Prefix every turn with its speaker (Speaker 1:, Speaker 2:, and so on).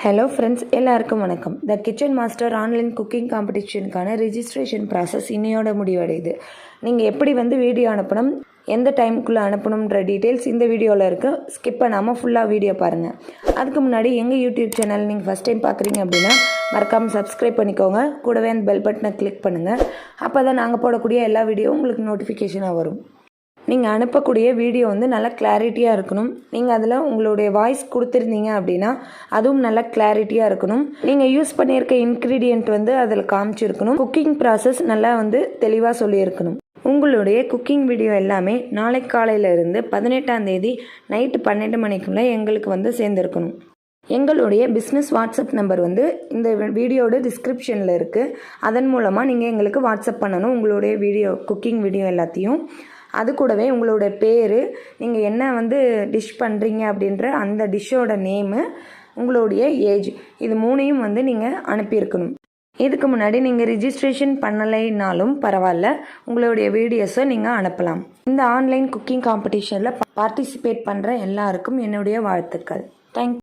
Speaker 1: Hello friends, எல்லாருக்கும் வணக்கம். The kitchen master online cooking காம்படிஷனுக்கான ரிஜிஸ்ட்ரேஷன் ப்ராசஸ் இன்னையோட முடிவடையுது. நீங்கள் எப்படி வீடியோ அனுப்பணும், எந்த டைமுக்குள்ளே அனுப்பணுன்ற டீட்டெயில்ஸ் இந்த வீடியோவில் இருக்குது. ஸ்கிப் பண்ணாமல் ஃபுல்லாக வீடியோ பாருங்கள். அதுக்கு முன்னாடி எங்கள் யூடியூப் சேனல் நீங்கள் ஃபஸ்ட் டைம் பார்க்குறீங்க அப்படின்னா மறக்காமல் சப்ஸ்கிரைப் பண்ணிக்கோங்க. கூடவே அந்த பெல் பட்டனை கிளிக் பண்ணுங்கள். அப்போ தான் நாங்கள் போடக்கூடிய எல்லா வீடியோவும் உங்களுக்கு நோட்டிஃபிகேஷனாக வரும். நீங்கள் அனுப்பக்கூடிய வீடியோ நல்லா கிளாரிட்டியாக இருக்கணும். நீங்கள் அதில் உங்களுடைய வாய்ஸ் கொடுத்துருந்தீங்க அப்படின்னா அதுவும் நல்லா கிளாரிட்டியாக இருக்கணும். நீங்கள் யூஸ் பண்ணியிருக்க இன்க்ரீடியண்ட் அதில் காமிச்சிருக்கணும். குக்கிங் ப்ராசஸ் நல்லா தெளிவாக சொல்லியிருக்கணும். உங்களுடைய குக்கிங் வீடியோ எல்லாமே நாளை காலையிலேருந்து 18ஆம் தேதி நைட்டு 12 மணிக்குள்ளே எங்களுக்கு சேர்ந்துருக்கணும். எங்களுடைய பிஸ்னஸ் வாட்ஸ்அப் நம்பர் இந்த வீடியோட டிஸ்கிரிப்ஷனில் இருக்குது. அதன் மூலமாக நீங்கள் எங்களுக்கு வாட்ஸ்அப் பண்ணணும் உங்களுடைய குக்கிங் வீடியோ எல்லாத்தையும். அது கூடவே உங்களோட பேர், நீங்கள் என்ன டிஷ் பண்ணுறீங்க அப்படின்ற அந்த டிஷ்ஷோட நேமு, உங்களுடைய ஏஜ், இது மூணையும் நீங்கள் அனுப்பியிருக்கணும். இதுக்கு முன்னாடி நீங்கள் ரிஜிஸ்ட்ரேஷன் பண்ணலைனாலும் பரவாயில்ல, உங்களுடைய வீடியோஸை நீங்கள் அனுப்பலாம். இந்த ஆன்லைன் குக்கிங் காம்படிஷனில் பார்ட்டிசிபேட் பண்ணுற எல்லாருக்கும் என்னுடைய வாழ்த்துக்கள். தேங்க்யூ.